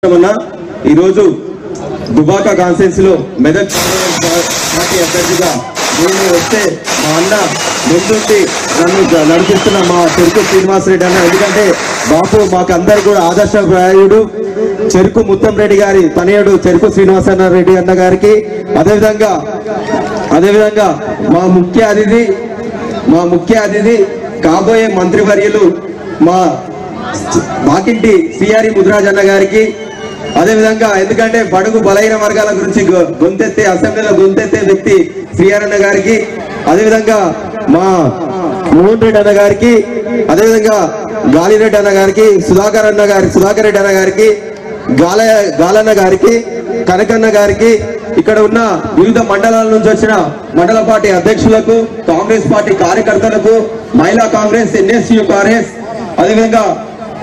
ఈరోజు దుబాక కాన్ఫరెన్స్ లో మెదక్ పార్టీ అభ్యర్థిగా నేను వస్తే మా అన్న ముందుండి నన్ను నడిపిస్తున్న మా చెరుకు శ్రీనివాసరెడ్డి అన్న, ఎందుకంటే బాపు మాకు అందరు కూడా ఆదర్శప్రాయుడు చెరుకు ముత్తంరెడ్డి గారి తనయుడు చెరుకు శ్రీనివాసరెడ్డి అన్న గారికి, అదేవిధంగా మా ముఖ్య అతిథి కాబోయే మంత్రివర్యులు మా మాకింటి సిఆర్ఈ ముదిరాజ్ అన్న గారికి, అదేవిధంగా ఎందుకంటే బడుగు బలహీన వర్గాల గురించి గొంతెత్తే అసెంబ్లీలో గొంతెత్తే వ్యక్తి శ్రీఆర్ అన్న గారికి, అదేవిధంగా మా మోహన్ రెడ్డి అన్న గారికి, అదేవిధంగా గాలిరెడ్డి అన్న గారికి, సుధాకర్ రెడ్డి అన్న గారికి, గాలన్న గారికి, కనకన్న గారికి, ఇక్కడ ఉన్న వివిధ మండలాల నుంచి వచ్చిన మండల పార్టీ అధ్యక్షులకు, కాంగ్రెస్ పార్టీ కార్యకర్తలకు, మహిళా కాంగ్రెస్, ఎన్ఎస్యు కాంగ్రెస్, అదేవిధంగా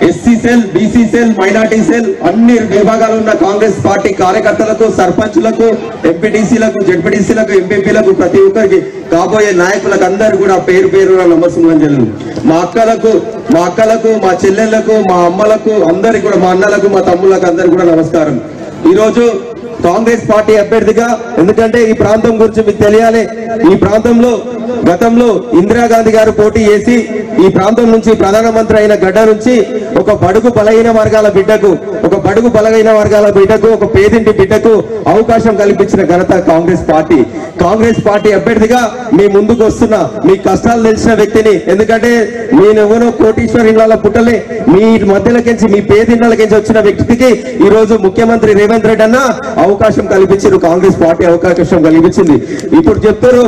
SC cell, BC cell, minority cell అన్ని విభాగాలు ఉన్న కాంగ్రెస్ పార్టీ కార్యకర్తలకు, సర్పంచులకు, ఎంపీటీసీలకు, జెడ్పీటీసీలకు, ఎంపీపీలకు, ప్రతి ఒక్కరికి కాబోయే నాయకులకు అందరూ కూడా పేరు పేరున నమస్సుమంజలు. మా అక్కలకు, మా చెల్లెళ్లకు, మా అమ్మలకు అందరికి కూడా, మా అన్నలకు, మా తమ్ముళ్ళకు అందరికి కూడా నమస్కారం. ఈరోజు కాంగ్రెస్ పార్టీ అభ్యర్థిగా, ఎందుకంటే ఈ ప్రాంతం గురించి మీకు తెలియాలి, ఈ ప్రాంతంలో గతంలో ఇందిరాగాంధీ గారు పోటీ చేసి ఈ ప్రాంతం నుంచి ప్రధానమంత్రి అయిన గడ్డ నుంచి ఒక బడుగు బలహీన వర్గాల బిడ్డకు, ఒక పేదింటి బిడ్డకు అవకాశం కల్పించిన ఘనత కాంగ్రెస్ పార్టీ అభ్యర్థిగా మీ ముందుకు వస్తున్నా. మీ కష్టాలు తెలిసిన వ్యక్తిని, ఎందుకంటే నేనెవరో కోటీశ్వరి ఇళ్ల పుట్టలే, మీ మధ్యలోకించి మీ పేదింట్లకించి వచ్చిన వ్యక్తికి ఈ రోజు ముఖ్యమంత్రి రేవంత్ రెడ్డి అన్న అవకాశం కల్పించారు. కాంగ్రెస్ పార్టీ అవకాశం కల్పించింది. ఇప్పుడు చెప్తారు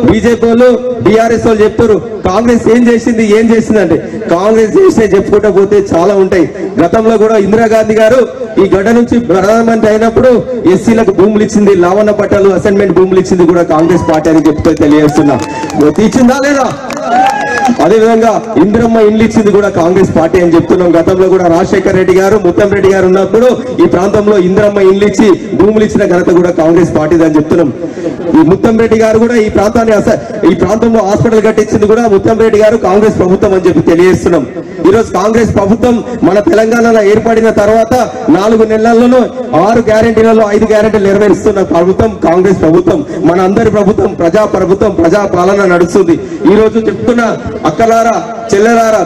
బీజేపీ వాళ్ళు, బీఆర్ఎస్ వాళ్ళు చెప్తారు కాంగ్రెస్ ఏం చేసింది అంటే, కాంగ్రెస్ చేసిన చెప్పుకుంటూ పోతే చాలా ఉంటాయి. గతంలో కూడా ఇందిరాగాంధీ గారు ఈ గడ్డ నుంచి ప్రధానమంత్రి అయినప్పుడు ఎస్సీలకు భూములు ఇచ్చింది, లావణ పట్టాలు, అసైన్మెంట్ భూములు ఇచ్చింది కూడా కాంగ్రెస్ పార్టీ అని చెప్తే తెలియజేస్తున్నా. ఇచ్చిందా లేదా? అదేవిధంగా ఇందిరమ్మ ఇండ్లు ఇచ్చింది కూడా కాంగ్రెస్ పార్టీ అని చెప్తున్నాం. గతంలో కూడా రాజశేఖర్ రెడ్డి గారు, ముత్తంరెడ్డి గారు ఉన్నప్పుడు ఈ ప్రాంతంలో ఇందిరమ్మ ఇండ్లు ఇచ్చి భూములు ఇచ్చిన ఘనత కూడా కాంగ్రెస్ పార్టీది అని చెప్తున్నాం. ఈ ముత్తంరెడ్డి గారు కూడా ఈ ప్రాంతంలో హాస్పిటల్ కట్టించింది కూడా ముత్తంరెడ్డి గారు, కాంగ్రెస్ ప్రభుత్వం అని చెప్పి తెలియజేస్తున్నాం. ఈరోజు కాంగ్రెస్ ప్రభుత్వం మన తెలంగాణలో ఏర్పడిన తర్వాత 4 నెలల్లోనూ 6 గ్యారెంటీలలో 5 గ్యారెంటీలు నెరవేరుస్తున్న ప్రభుత్వం కాంగ్రెస్ ప్రభుత్వం. మన అందరి ప్రభుత్వం ప్రజా పాలన నడుస్తుంది. ఈ రోజు చెప్తున్న అక్కలారా, చెల్లెలారా,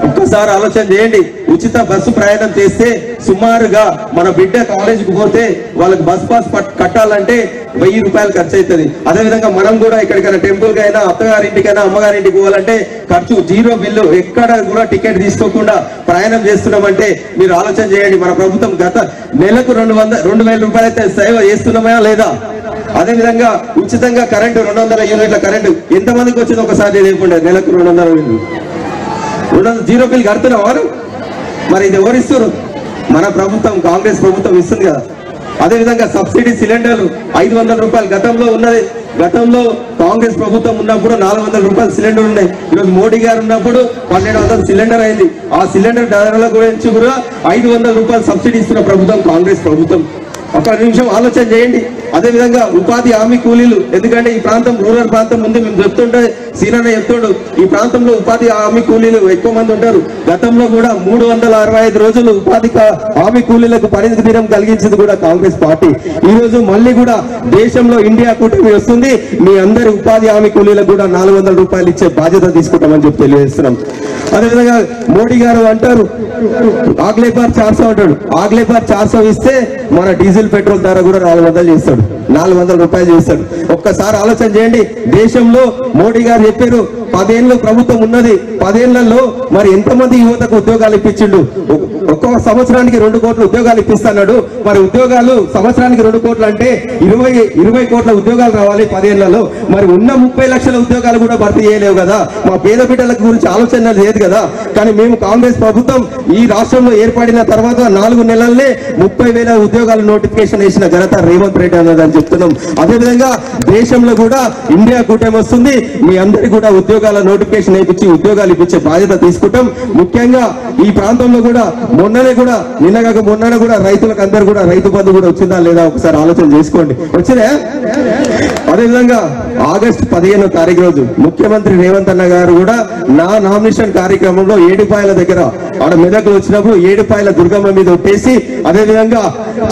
ఒక్కసారి ఆలోచన చేయండి. ఉచిత బస్సు ప్రయాణం చేస్తే సుమారుగా మన బిడ్డ కాలేజీకి పోతే వాళ్ళకి బస్ పాస్ కట్టాలంటే 1000 రూపాయలు ఖర్చు అవుతుంది. అదేవిధంగా మనం కూడా ఎక్కడికైనా టెంపుల్ కైనా, అత్తగారింటికైనా, అమ్మగారింటికి పోవాలంటే ఖర్చు 0 బిల్లు, ఎక్కడ కూడా టికెట్ తీసుకోకుండా ప్రయాణం చేస్తున్నామంటే మీరు ఆలోచన చేయండి. మన ప్రభుత్వం గత నెలకు 2,000 రూపాయలు అయితే సేవ చేస్తున్నామా లేదా? అదేవిధంగా ఉచితంగా కరెంటు 200 యూనిట్ల కరెంటు ఎంతమందికి వచ్చింది ఒకసారి లేకుండా నెలకు 200 యూనిట్లు 0 బిల్ కడుతున్నవారు. మరి ఇది ఎవరిస్తారు? మన ప్రభుత్వం, కాంగ్రెస్ ప్రభుత్వం ఇస్తుంది కదా. అదేవిధంగా సబ్సిడీ సిలిండర్లు 500 రూపాయలు గతంలో ఉన్నది. గతంలో కాంగ్రెస్ ప్రభుత్వం ఉన్నప్పుడు 400 రూపాయలు సిలిండర్ ఉన్నాయి. ఈరోజు మోడీ గారు ఉన్నప్పుడు 1200 సిలిండర్ అయింది. ఆ సిలిండర్ ధరల గురించి కూడా 500 రూపాయలు సబ్సిడీ ఇస్తున్న ప్రభుత్వం కాంగ్రెస్ ప్రభుత్వం. ఒక నిమిషం ఆలోచన చేయండి. అదేవిధంగా ఉపాధి హామీ కూలీలు, ఎందుకంటే ఈ ప్రాంతం రూరల్ ప్రాంతం ఉంది. మేము చెప్తుంటే సీనన్న చెప్తుండు ఈ ప్రాంతంలో ఉపాధి హామీ కూలీలు ఎక్కువ మంది ఉంటారు. గతంలో కూడా 365 రోజులు ఉపాధి హామీ కూలీలకు పరిణితి దినం కలిగించింది కూడా కాంగ్రెస్ పార్టీ. ఈ రోజు మళ్ళీ కూడా దేశంలో ఇండియా కూటమి వస్తుంది. మీ అందరి ఉపాధి హామీ కూలీలకు కూడా 400 రూపాయలు ఇచ్చే బాధ్యత తీసుకుంటామని చెప్పి తెలియజేస్తున్నాం. అదేవిధంగా మోడీ గారు అంటారు ఆగ్లే బార్ 400 అంటాడు. ఆగ్లే బార్ 400 ఇస్తే మన డీజిల్ పెట్రోల్ ధర కూడా 400 చేస్తాడు, 400 రూపాయలు చేస్తాడు. ఒక్కసారి ఆలోచన చేయండి. దేశంలో మోడీ గారు చెప్పారు 10 ఏళ్ళు ప్రభుత్వం ఉన్నది, 10 ఏళ్లలో మరి ఎంతమంది యువతకు ఉద్యోగాలు ఇప్పించిండు? ఒక్కొక్క సంవత్సరానికి 2 కోట్ల ఉద్యోగాలు ఇప్పిస్తున్నాడు. మరి ఉద్యోగాలు సంవత్సరానికి 2 కోట్లు అంటే 20 కోట్ల ఉద్యోగాలు రావాలి 10 ఏళ్లలో. మరి ఉన్న 30 లక్షల ఉద్యోగాలు కూడా భర్తీ చేయలేవు కదా. మా పేద బిడ్డల గురించి ఆలోచన లేదు కదా. కానీ మేము కాంగ్రెస్ ప్రభుత్వం ఈ రాష్ట్రంలో ఏర్పడిన తర్వాత 4 నెలలనే 30,000 ఉద్యోగాల నోటిఫికేషన్ వేసిన ఘనత రేవంత్ రెడ్డి అన్నదని చెప్తున్నాం. అదేవిధంగా దేశంలో కూడా ఇండియా కూటమి వస్తుంది. మీ అందరికీ కూడా ఉద్యోగ ఉద్యోగాల నోటిఫికేషన్ వేయించి ఉద్యోగాలు ఇప్పించే బాధ్యత తీసుకుంటాం. ముఖ్యంగా ఈ ప్రాంతంలో కూడా నిన్నగాక కూడా రైతులకు అందరూ కూడా రైతు బంధు కూడా వచ్చిందా లేదా ఒకసారి ఆలోచన చేసుకోండి. వచ్చినా? అదేవిధంగా ఆగస్టు 15వ తారీఖు రోజు ముఖ్యమంత్రి రేవంత్ అన్న గారు కూడా నా నామినేషన్ కార్యక్రమంలో ఏడుపాయల దగ్గర ఆడ మెదకులు వచ్చినప్పుడు ఏడుపాయల దుర్గమ్మ మీద ఒట్టేసి, అదేవిధంగా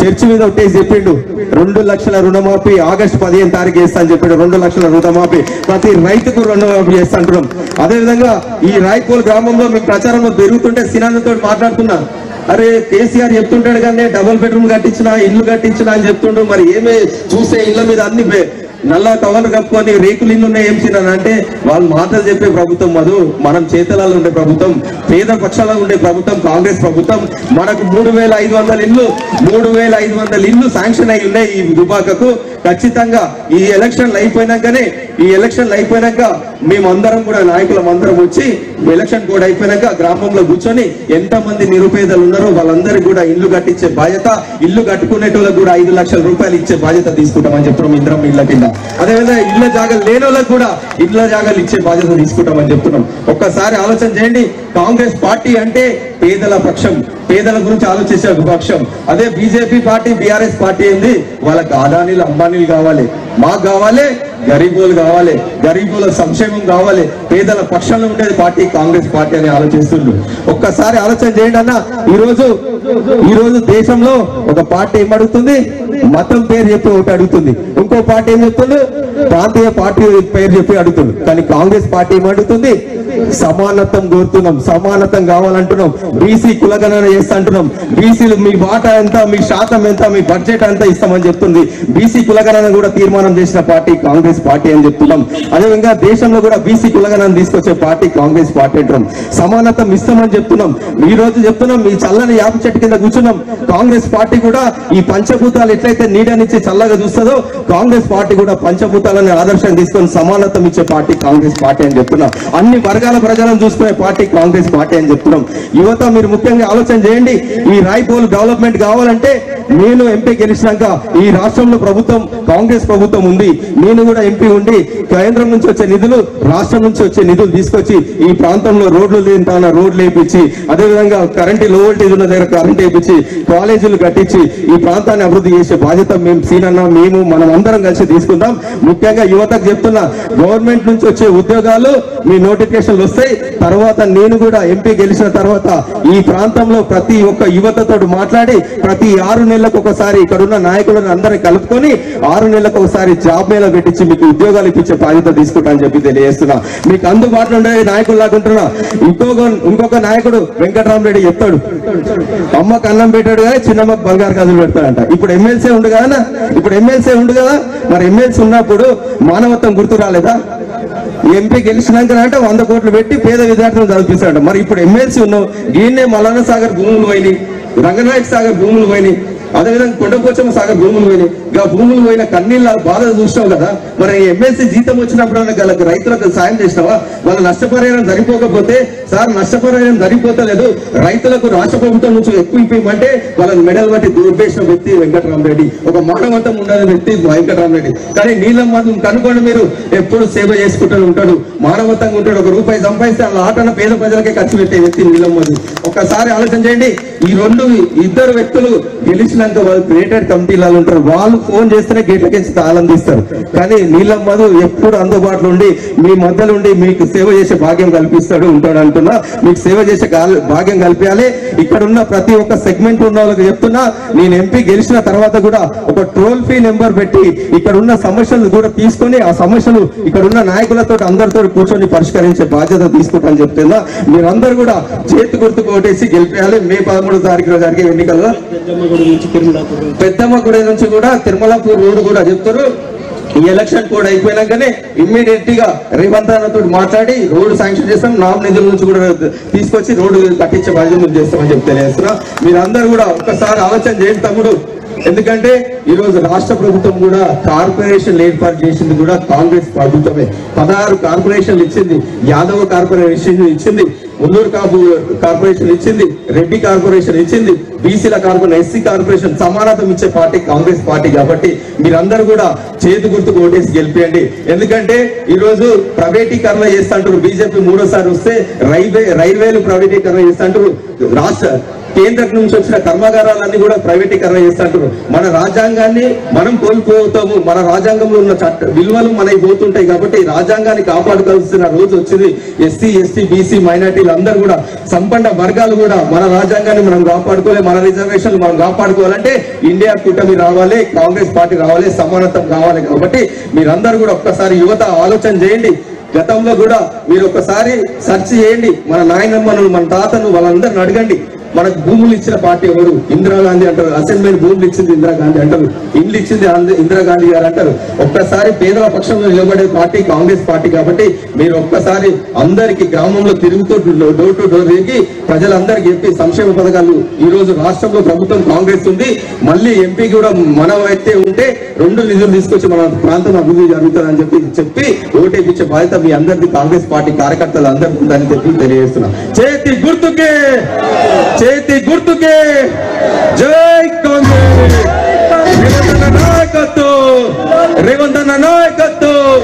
చర్చి మీద ఒట్టేసి చెప్పిండు 2 లక్షల రుణమాఫీ ఆగస్టు 15 తారీఖు చేస్తా అని చెప్పాడు. 2 లక్షల రుణమాఫీ ప్రతి రైతుకు రుణమాఫీ చేస్తా అంటున్నాం. అదేవిధంగా ఈ రాయపూల్ గ్రామంలో మీకు ప్రచారంలో పెరుగుతుంటే సినాన్నతో మాట్లాడుతున్నా, అరే కేసీఆర్ చెప్తుంటాడు కానీ డబుల్ బెడ్రూమ్ కట్టించినా ఇల్లు కట్టించినా అని చెప్తుండ్రు, మరి ఏమే చూసే ఇళ్ళ మీద అన్ని నల్ల కవర్లు కప్పుకొని రేకులు ఇల్లు ఉన్నాయి ఏం అంటే వాళ్ళు మాటలు చెప్పే ప్రభుత్వం మధు, మనం చేతలలో ఉండే ప్రభుత్వం, పేద పక్షాలలో ఉండే ప్రభుత్వం కాంగ్రెస్ ప్రభుత్వం. మనకు 3,500 ఇల్లు శాంక్షన్ అయి ఉన్నాయి ఈ దుబాకకు. ఖచ్చితంగా ఈ ఎలక్షన్లు అయిపోయినాక మేమందరం కూడా నాయకులం అందరం వచ్చి ఎలక్షన్ కోడ్ అయిపోయినాక గ్రామంలో కూర్చొని ఎంతమంది నిరుపేదలు ఉన్నారో వాళ్ళందరికీ కూడా ఇల్లు కట్టించే బాధ్యత, ఇల్లు కట్టుకునేటోళ్ళకు కూడా 5 లక్షల రూపాయలు ఇచ్చే బాధ్యత తీసుకుంటామని చెప్తున్నాం. ఇంద్రం ఇళ్ళ కింద. అదేవిధంగా ఇళ్ల జాగాలు లేని వాళ్ళకు కూడా ఇళ్ల జాగాలు ఇచ్చే బాధ్యత తీసుకుంటామని చెప్తున్నాం. ఒక్కసారి ఆలోచన చేయండి. కాంగ్రెస్ పార్టీ అంటే పేదల పక్షం, పేదల గురించి ఆలోచించే ఒక పక్షం. అదే బీజేపీ పార్టీ బీఆర్ఎస్ పార్టీ ఏంది, వాళ్ళకి అదానీలు అంబానీలు కావాలి, మాకు కావాలి గరీబులు కావాలి, గరీబుల సంక్షేమం కావాలి, పేదల పక్షంలో ఉండేది పార్టీ కాంగ్రెస్ పార్టీ అని ఆలోచిస్తుండ్రు. ఒక్కసారి ఆలోచన చేయండి అన్న. ఈ రోజు దేశంలో ఒక పార్టీ ఏం అడుగుతుంది, మతం పేరు చెప్పి ఒకటి అడుగుతుంది, ఇంకో పార్టీ ఏం చెప్తుంది, ప్రాంతీయ పార్టీ పేరు చెప్పి అడుగుతుంది. కానీ కాంగ్రెస్ పార్టీ ఏం అడుగుతుంది, సమానత్వం కోరుతున్నాం, సమానత్వం కావాలంటున్నాం, బీసీ కులగణన చేస్తా అంటున్నాం, బీసీలు మీ వాటా ఎంత, మీ శాతం ఎంత, మీ బడ్జెట్ ఎంత ఇస్తామని చెప్తుంది. బీసీ కులగణన కూడా తీర్మానం చేసిన పార్టీ కాంగ్రెస్ పార్టీ అని చెప్తున్నాం. అదేవిధంగా దేశంలో కూడా బీసీ కులగణన తీసుకొచ్చే పార్టీ కాంగ్రెస్ పార్టీ అంటున్నాం. సమానత్వం ఇస్తామని చెప్తున్నాం. ఈ రోజు చెప్తున్నాం, మీ చల్లని యాప చెట్టు కింద కూర్చున్నాం. కాంగ్రెస్ పార్టీ కూడా ఈ పంచభూతాలు ఎట్లయితే నీడనిచ్చి చల్లగా చూస్తుందో కాంగ్రెస్ పార్టీ కూడా పంచభూతాలని ఆదర్శం తీసుకొని సమానత్వం ఇచ్చే పార్టీ కాంగ్రెస్ పార్టీ అని చెప్తున్నాం. అన్ని వర్గాల ప్రజలను చూసుకునే పార్టీ కాంగ్రెస్ పార్టీ అని చెప్తున్నాం. యువత మీరు ముఖ్యంగా ఆలోచన చేయండి. ఈ రాయపూల్ డెవలప్మెంట్ కావాలంటే నేను ఎంపీ గెలిచినాక ఈ రాష్ట్రంలో ప్రభుత్వం కాంగ్రెస్ ప్రభుత్వం ఉంది, నేను కూడా ఎంపీ ఉండి కేంద్రం నుంచి వచ్చే నిధులు, రాష్ట్రం నుంచి వచ్చే నిధులు తీసుకొచ్చి ఈ ప్రాంతంలో రోడ్లు లేని తాన రోడ్లు వేయించి, అదేవిధంగా కరెంటు లో వోల్టేజ్ ఉన్న దగ్గర కరెంట్ వేయించి, కాలేజీలు కట్టించి ఈ ప్రాంతాన్ని అభివృద్ధి చేసే బాధ్యత మేము సీనన్న మేము మనం అందరం కలిసి తీసుకుందాం. ముఖ్యంగా యువతకు చెప్తున్నా, గవర్నమెంట్ నుంచి వచ్చే ఉద్యోగాలు మీ నోటిఫికేషన్లు వస్తాయి. తర్వాత నేను కూడా ఎంపీ గెలిచిన తర్వాత ఈ ప్రాంతంలో ప్రతి ఒక్క యువతతో మాట్లాడి ప్రతి 6 నెలలకు ఒకసారి ఇక్కడున్న నాయకులను అందరినీ కలుపుకొని 6 నెలలకు ఒకసారి జాబ్ మేళ పెట్టించి మీకు ఉద్యోగాలు ఇప్పించే బాధ్యత తీసుకుంటా అని చెప్పి తెలియజేస్తున్నా. మీకు అందుబాటులో ఉండే నాయకులు లాగుంటున్నా. ఇంకొక నాయకుడు వెంకటరామరెడ్డి చెప్తాడు, అమ్మకు అన్నం పెట్టాడు కానీ చిన్నమ్మకు బంగారు గాజులు పెడతాడంట. ఇప్పుడు ఎమ్మెల్సీ ఉండు కదా, మరి ఎమ్మెల్సీ ఉన్నప్పుడు మానవత్వం గుర్తు రాలేదా? ఎంపీ గెలిచినాక అంటే 100 కోట్లు పెట్టి పేద విద్యార్థులను చదివిస్తాడు. మరి ఇప్పుడు ఎమ్మెల్సీ ఉన్నావు, దీన్నే మల్లన్న సాగర్ భూములు పోయినాయి, రంగనాయక సాగర్ భూములు పోయినాయి, అదేవిధంగా కొండపోచమ్మ సాగర్ భూములు పోయినాయి. భూములు పోయిన కన్నీళ్ళ బాధ చూసినావు కదా. మరి ఎమ్మెల్సీ జీతం వచ్చినప్పుడు వాళ్ళకి రైతులకు సాయం చేసినావా? వాళ్ళ నష్టపరిహారం సరిపోకపోతే, సార్ నష్టపరిహారం సరిపోతలేదు, రైతులకు రాష్ట్ర ప్రభుత్వం నుంచి ఎక్కువ ఇప్పిమంటే వాళ్ళని మెడల్ బట్టి దూర్పేసిన వ్యక్తి వెంకటరామరెడ్డి. ఒక మానవత్వం ఉండని వ్యక్తి వెంకటరామరెడ్డి. కానీ నీళ్ళమ్మ కనుకోండి, మీరు ఎప్పుడు సేవ చేసుకుంటూ ఉంటాడు, మానవత్వంగా ఉంటాడు. 1 రూపాయి సంపాదిస్తే వాళ్ళ ఆటన పేద ప్రజలకే ఖర్చు పెట్టే వ్యక్తి నీళ్ళమ్మది. ఒక్కసారి ఆలోచన చేయండి. ఈ ఇద్దరు వ్యక్తులు గెలిచినాక వాళ్ళు క్రియేటెడ్ కమిటీలలో ఉంటారు. వాళ్ళు ఫోన్ చేస్తేనే గేట్లకించి తాళం తీస్తారు. కానీ నీళ్ళమ్మదు ఎప్పుడు అందుబాటులో ఉండి మీ మధ్యలో ఉండి మీకు సేవ చేసే భాగ్యం కల్పిస్తాడు ఉంటాడు అంటున్నా. మీకు సేవ చేసే భాగ్యం కల్పించాలి. ఇక్కడ ఉన్న ప్రతి ఒక్క సెగ్మెంట్ ఉన్న వాళ్ళకి చెప్తున్నా, నేను ఎంపీ గెలిచిన తర్వాత కూడా ఒక టోల్ ఫ్రీ నెంబర్ పెట్టి ఇక్కడ ఉన్న సమస్యలు కూడా తీసుకొని ఆ సమస్యలు ఇక్కడ ఉన్న నాయకులతో అందరితో కూర్చొని పరిష్కరించే బాధ్యత తీసుకుంటానని చెప్తున్నా. మీరందరూ కూడా చేతి గుర్తుకు ఓటేసి గెలిపేయాలి. మే 13వ తారీఖున జరిగే ఎన్నికల్లో పెద్దమ్మగుడి నుంచి కూడా తిరుమలపూర్ రోడ్డు కూడా చెప్తారు. ఈ ఎలక్షన్ కోడ్ అయిపోయినాకనే ఇమ్మీడియట్ గా రేవంత్ అన్నతో మాట్లాడి రోడ్డు శాంక్షన్ చేస్తాం, నామ్ నిధుల నుంచి కూడా తీసుకొచ్చి రోడ్డు కట్టించే బాధ్యత చేస్తామని చెప్పి తెలియజేస్తున్నా. మీరందరూ కూడా ఒక్కసారి ఆలోచన చేయండి తమ్ముడు. ఎందుకంటే ఈ రోజు రాష్ట్ర ప్రభుత్వం కూడా కార్పొరేషన్లు ఏర్పాటు చేసింది కూడా కాంగ్రెస్ ప్రభుత్వమే. 16 కార్పొరేషన్లు ఇచ్చింది, యాదవ కార్పొరేషన్ ఇచ్చింది, మున్నూరు కార్పొరేషన్ ఇచ్చింది, రెడ్డి కార్పొరేషన్ ఇచ్చింది, బీసీల కార్పొరేషన్, ఎస్సీ కార్పొరేషన్ సమానత్వం ఇచ్చే పార్టీ కాంగ్రెస్ పార్టీ. కాబట్టి మీరందరూ కూడా చేతి గుర్తుకు ఓటేసి గెలిపేయండి. ఎందుకంటే ఈ రోజు ప్రైవేటీకరణ చేస్తుంటారు, బీజేపీ మూడోసారి వస్తే రైల్వేలు ప్రైవేటీకరణ చేస్తుంటారు, రాష్ట్ర కేంద్రం నుంచి వచ్చిన కర్మాగారాలన్నీ కూడా ప్రైవేటీకరణ చేస్తుంటారు. మన రాజ్యాంగాన్ని మనం కోల్పోతాము, మన రాజ్యాంగంలో ఉన్న చట్ట విలువలు మనకి పోతుంటాయి. కాబట్టి రాజ్యాంగాన్ని కాపాడుకోవాల్సిన రోజు వచ్చింది. ఎస్సీ ఎస్టీ బీసీ మైనార్టీలు అందరూ కూడా, సంపన్న వర్గాలు కూడా మన రాజ్యాంగాన్ని మనం కాపాడుకోవాలి, మన రిజర్వేషన్లు మనం కాపాడుకోవాలంటే ఇండియా కూటమి రావాలి, కాంగ్రెస్ పార్టీ రావాలి, సమానత్వం కావాలి. కాబట్టి మీరందరూ కూడా ఒక్కసారి యువత ఆలోచన చేయండి. గతంలో కూడా మీరు ఒక్కసారి సెర్చ్ చేయండి, మన నాయనమ్మను మన తాతను వాళ్ళందరిని అడగండి. మనకు భూములు ఇచ్చిన పార్టీ ఎవరు? ఇందిరాగాంధీ అంటారు. అసైన్మెంట్ భూములు ఇచ్చింది ఇందిరాగాంధీ అంటారు, ఇండ్లు ఇచ్చింది ఇందిరాగాంధీ గారు అంటారు. ఒక్కసారి పేదల పక్షంలో నిలబడే పార్టీ కాంగ్రెస్ పార్టీ. కాబట్టి మీరు ఒక్కసారి అందరికి గ్రామంలో తిరుగుతూ డోర్ టు డోర్ తిరిగి ప్రజలందరికీ చెప్పి సంక్షేమ పథకాలు ఈ రోజు రాష్ట్రంలో ప్రభుత్వం కాంగ్రెస్ ఉంది, మళ్ళీ ఎంపీ కూడా మన వ్యక్తే ఉంటే 2 నిధులు తీసుకొచ్చి మన ప్రాంతం అభివృద్ధి జరుగుతుందని చెప్పి ఓటేపించే బాధ్యత మీ అందరిది, కాంగ్రెస్ పార్టీ కార్యకర్తలు అందరికీ ఉందని చెప్పి తెలియజేస్తున్నాం. చేతి గుర్తుకే, చేతి గుర్తుకే జై కాంగ్రెస్. రేవంత్ అన్న నాయకత్వం, రేవంత్ అన్న నాయకత్వం.